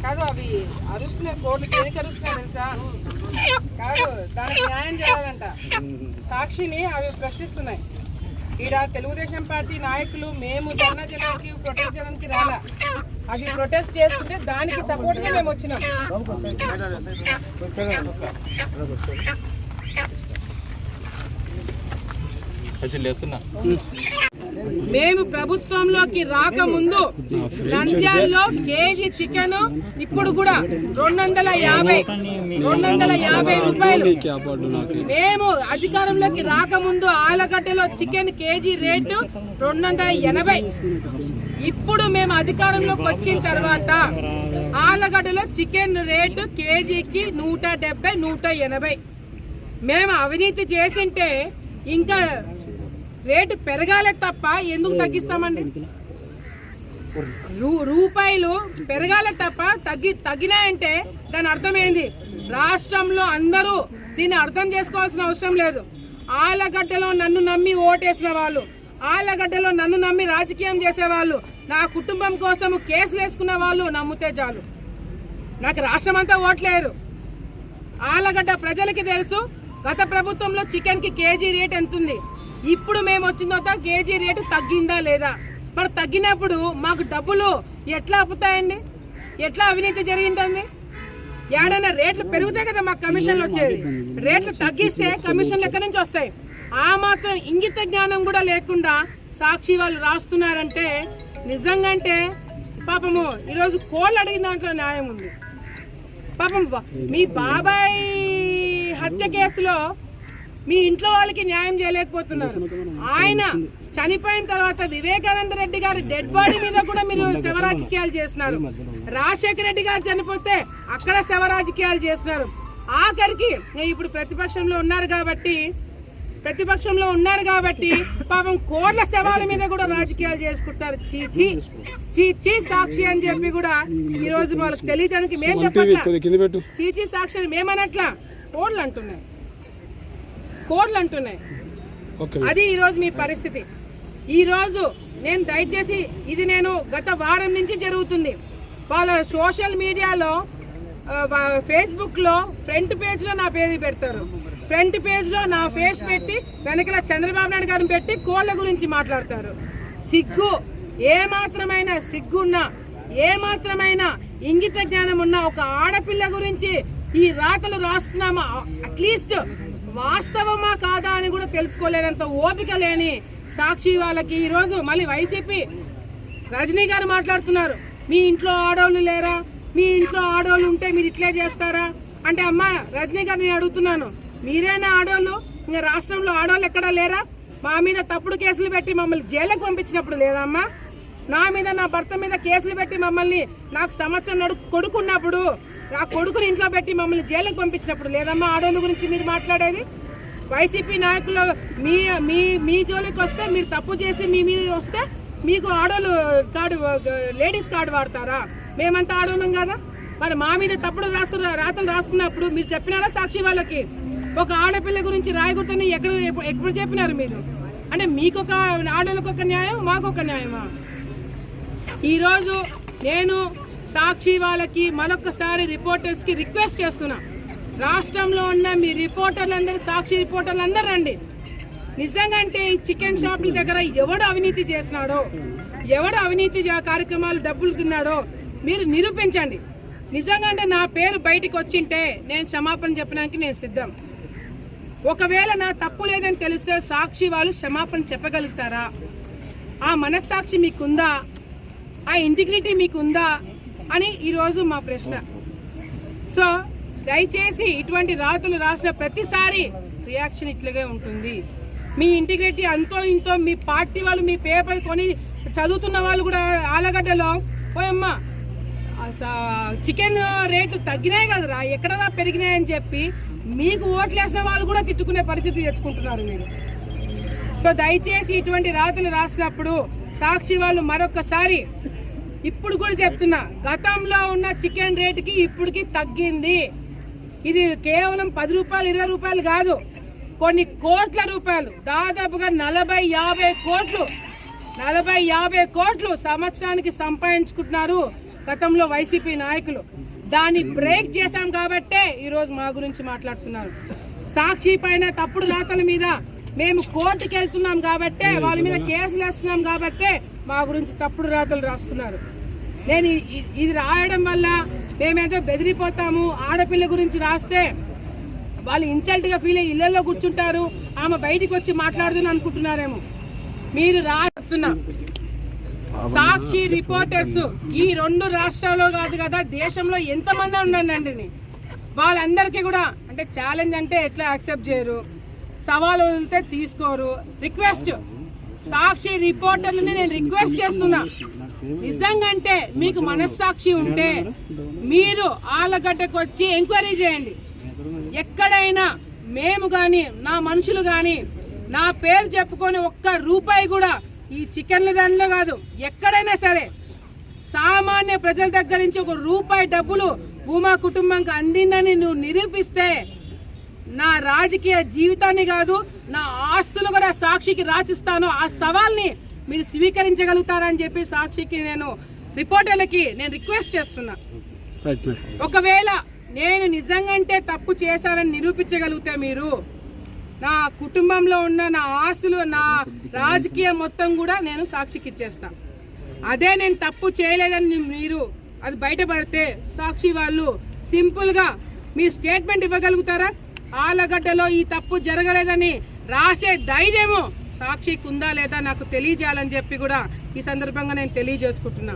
కాదు అవి అరుస్తున్నాయి, కోర్టులు దేనికి అరుస్తున్నాయి తెలుసా? కాదు, దానికి న్యాయం చేయాలంట. సాక్షిని అవి ప్రశ్నిస్తున్నాయి. ఈడ తెలుగుదేశం పార్టీ నాయకులు మేము ధర్నా చేయడానికి ప్రొటెస్ట్ చేయడానికి రాలా, అవి ప్రొటెస్ట్ చేస్తుంటే దానికి సపోర్ట్ గా మేము వచ్చినాం. మేము ప్రభుత్వంలోకి రాకముందు నంద్యాలలో కేజీ చికెన్ ఇప్పుడు కూడా 250 రూపాయలు. మేము అధికారంలోకి రాకముందు ఆలగడ్డలో చికెన్ కేజీ రేటు 280. ఇప్పుడు మేము అధికారంలోకి వచ్చిన తర్వాత ఆలగడ్డలో చికెన్ రేటు కేజీకి 170, 180. మేము అవినీతి చేసింటే ఇంకా రేటు పెరగాలే తప్ప ఎందుకు తగ్గిస్తామండి? రూపాయలు పెరగాలే తప్ప తగ్గినాయంటే దాని అర్థం ఏంది? రాష్ట్రంలో అందరూ దీన్ని అర్థం చేసుకోవాల్సిన అవసరం లేదు. ఆలగడ్డలో నన్ను నమ్మి ఓటేసిన వాళ్ళు, ఆలగడ్డలో నన్ను నమ్మి రాజకీయం చేసేవాళ్ళు, నా కుటుంబం కోసం కేసులు వేసుకున్న వాళ్ళు నమ్మితే చాలు. నాకు రాష్ట్రం అంతా ఓట్లేరు. ఆలగడ్డ ప్రజలకి తెలుసు గత ప్రభుత్వంలో చికెన్ కి కేజీ రేట్ ఎంత ఉంది, ఇప్పుడు మేము వచ్చిన తర్వాత కేజీ రేటు తగ్గిందా లేదా? మరి తగ్గినప్పుడు మాకు డబ్బులు ఎట్లా అప్పుతాయండి? ఎట్లా అవినీతి జరిగిందండి? ఏడైనా రేట్లు పెరిగితే కదా మాకు కమిషన్లు వచ్చేది. రేట్లు తగ్గిస్తే కమిషన్లు ఎక్కడి నుంచి వస్తాయి? ఆ మాత్రం ఇంగిత జ్ఞానం కూడా లేకుండా సాక్షి వాళ్ళు రాస్తున్నారంటే నిజంగా అంటే పాపము ఈరోజు కోళ్ళు అడిగిన దాంట్లో న్యాయం ఉంది. పాపం మీ బాబాయ్ హత్య కేసులో మీ ఇంట్లో వాళ్ళకి న్యాయం చేయలేకపోతున్నారు. ఆయన చనిపోయిన తర్వాత వివేకానంద రెడ్డి గారి డెడ్ బాడీ మీద కూడా మీరు శవ రాజకీయాలు చేస్తున్నారు. రాజశేఖర రెడ్డి గారు చనిపోతే అక్కడ శవ రాజకీయాలు చేస్తున్నారు. ఆఖరికి ఇప్పుడు ప్రతిపక్షంలో ఉన్నారు కాబట్టి పాపం కోట్ల శవాల మీద కూడా రాజకీయాలు చేసుకుంటారు. చీచీ సాక్షి అని చెప్పి కూడా ఈ రోజు వాళ్ళకి తెలియడానికి మేము చెప్పట్లా. చీచీ సాక్షి అని మేమనట్లా, కోడ్లు అంటున్నాయి. అది ఈ రోజు మీ పరిస్థితి. ఈ రోజు నేను దయచేసి ఇది నేను గత వారం నుంచి జరుగుతుంది. వాళ్ళ సోషల్ మీడియాలో ఫేస్బుక్ లో ఫ్రంట్ పేజ్ లో నా పేరు పెడతారు. ఫ్రంట్ పేజ్ లో నా ఫేస్ పెట్టి వెనకల చంద్రబాబు నాయుడు గారిని పెట్టి కోళ్ల గురించి మాట్లాడతారు. సిగ్గు, ఏమాత్రమైన సిగ్గున్నా, ఏమాత్రమైన ఇంగిత జ్ఞానం ఉన్న ఒక ఆడపిల్ల గురించి ఈ రాతలు రాస్తున్నామా, అట్లీస్ట్ వాస్తవమా కాదా అని కూడా తెలుసుకోలేనంత ఓపిక లేని సాక్షి వాళ్ళకి ఈరోజు మళ్ళీ వైసీపీ రజనీ గారు మాట్లాడుతున్నారు. మీ ఇంట్లో ఆడవాళ్ళు లేరా? మీ ఇంట్లో ఆడవాళ్ళు ఉంటే మీరు ఇట్లే చేస్తారా అంటే, అమ్మ రజనీ గారు నేను అడుగుతున్నాను, మీరేనా ఆడవాళ్ళు? ఇంకా రాష్ట్రంలో ఆడవాళ్ళు ఎక్కడా లేరా? మా మీద తప్పుడు కేసులు పెట్టి మమ్మల్ని జైలుకు పంపించినప్పుడు లేదమ్మా? నా మీద నా భర్త మీద కేసులు పెట్టి మమ్మల్ని నాకు సంవత్సరం కొడుకున్నప్పుడు ఆ కొడుకుని ఇంట్లో పెట్టి మమ్మల్ని జైలుకు పంపించినప్పుడు లేదమ్మా ఆడోళ్ళ గురించి మీరు మాట్లాడేది? వైసీపీ నాయకులు మీ మీ మీ జోలికి వస్తే మీరు తప్పు చేసి మీ మీద వస్తే మీకు ఆడోళ్ళు కార్డు లేడీస్ కార్డు వాడతారా? మేమంతా ఆడోళ్ళం కదా. మరి మా మీద తప్పుడు రాతలు రాస్తున్నప్పుడు మీరు చెప్పినారా సాక్షి వాళ్ళకి? ఒక ఆడపిల్ల గురించి రాయకూడదని ఎప్పుడు చెప్పినారు మీరు? అంటే మీకు ఒక ఆడోళ్ళకు ఒక న్యాయం, మాకు ఒక న్యాయమా? ఈరోజు నేను సాక్షి వాళ్ళకి మరొకసారి రిపోర్టర్స్కి రిక్వెస్ట్ చేస్తున్నా, రాష్ట్రంలో ఉన్న మీ రిపోర్టర్లందరూ, సాక్షి రిపోర్టర్లందరూ రండి. నిజంగా అంటే ఈ చికెన్ షాపుల దగ్గర ఎవడు అవినీతి చేసినాడో, ఎవడు అవినీతి కార్యక్రమాలు డబ్బులు తిన్నాడో మీరు నిరూపించండి. నిజంగా అంటే నా పేరు బయటికి వచ్చింటే నేను క్షమాపణ చెప్పడానికి నేను సిద్ధం. ఒకవేళ నా తప్పు లేదని తెలిస్తే సాక్షి వాళ్ళు క్షమాపణ చెప్పగలుగుతారా? ఆ మనస్సాక్షి మీకుందా? ఆ ఇంటిగ్రిటీ మీకుందా అని ఈరోజు మా ప్రశ్న. సో దయచేసి ఇటువంటి రాతలు రాసిన ప్రతిసారి రియాక్షన్ ఇట్లాగే ఉంటుంది. మీ ఇంటిగ్రిటీ అంతో ఇంతో మీ పార్టీ వాళ్ళు మీ పేపర్ కొని చదువుతున్న వాళ్ళు కూడా ఆలగడ్డలో పోయమ్మ చికెన్ రేట్లు తగ్గినాయి కదరా, ఎక్కడరా పెరిగినాయని చెప్పి మీకు ఓట్లు వేసిన వాళ్ళు కూడా తిట్టుకునే పరిస్థితి తెచ్చుకుంటున్నారు మీరు. సో దయచేసి ఇటువంటి రాతలు రాసినప్పుడు సాక్షి వాళ్ళు మరొకసారి ఇప్పుడు కూడా చెప్తున్నా, గతంలో ఉన్న చికెన్ రేటుకి ఇప్పటికి తగ్గింది. ఇది కేవలం 10 రూపాయలు 20 రూపాయలు కాదు, కొన్ని కోట్ల రూపాయలు, దాదాపుగా 40-50 కోట్లు 40-50 కోట్లు సంవత్సరానికి సంపాదించుకుంటున్నారు గతంలో వైసీపీ నాయకులు. దాన్ని బ్రేక్ చేశాం కాబట్టే ఈరోజు మా గురించి మాట్లాడుతున్నారు. సాక్షి పైన తప్పుడు రాతల మీద మేము కోర్టుకి వెళ్తున్నాం కాబట్టే, వాళ్ళ మీద కేసులు వేస్తున్నాం కాబట్టే మా గురించి తప్పుడు రాతలు రాస్తున్నారు. నేను ఇది రాయడం వల్ల మేమేదో బెదిరిపోతాము, ఆడపిల్ల గురించి రాస్తే వాళ్ళు ఇన్సల్ట్గా ఫీల్ అయ్యి ఇళ్లలో కూర్చుంటారు, ఆమె బయటికి వచ్చి మాట్లాడుతుంది అనుకుంటున్నారేమో. మీరు రాస్తున్నా సాక్షి రిపోర్టర్స్ ఈ 2 రాష్ట్రాల్లో కాదు కదా, దేశంలో ఎంతమంది ఉండండి, వాళ్ళందరికీ కూడా అంటే ఛాలెంజ్ అంటే ఎట్లా యాక్సెప్ట్ చేయరు, సవాలు వదిలితే తీసుకోరు. రిక్వెస్ట్ సాక్షి రిపోర్టర్లని నేను రిక్వెస్ట్ చేస్తున్నా, నిజంగా అంటే మీకు మనస్సాక్షి ఉంటే మీరు ఆలగడ్డకు వచ్చి ఎంక్వైరీ చేయండి. ఎక్కడైనా మేము కానీ నా మనుషులు కానీ నా పేరు చెప్పుకొని ఒక్క రూపాయి కూడా ఈ చికెన్ల దానిలో కాదు, ఎక్కడైనా సరే సామాన్య ప్రజల దగ్గర నుంచి 1 రూపాయి డబ్బులు భూమా కుటుంబానికి అందిందని నువ్వు నిరూపిస్తే నా రాజకీయ జీవితాన్ని కాదు, నా ఆస్తులు కూడా సాక్షికి రాసిస్తాను. ఆ సవాల్ని మీరు స్వీకరించగలుగుతారని చెప్పి సాక్షికి నేను రిపోర్టర్లకి నేను రిక్వెస్ట్ చేస్తున్నా. ఒకవేళ నేను నిజంగా తప్పు చేశానని నిరూపించగలిగితే మీరు నా కుటుంబంలో ఉన్న నా ఆస్తులు, నా రాజకీయం మొత్తం కూడా నేను సాక్షికి ఇచ్చేస్తా. అదే నేను తప్పు చేయలేదని మీరు అది బయటపడితే సాక్షి వాళ్ళు సింపుల్గా మీ స్టేట్మెంట్ ఇవ్వగలుగుతారా? ఆలగడ్డలో ఈ తప్పు జరగలేదని రాసే ధైర్యము సాక్షికి ఉందా లేదా నాకు తెలియజేయాలని చెప్పి కూడా ఈ సందర్భంగా నేను తెలియజేసుకుంటున్నా.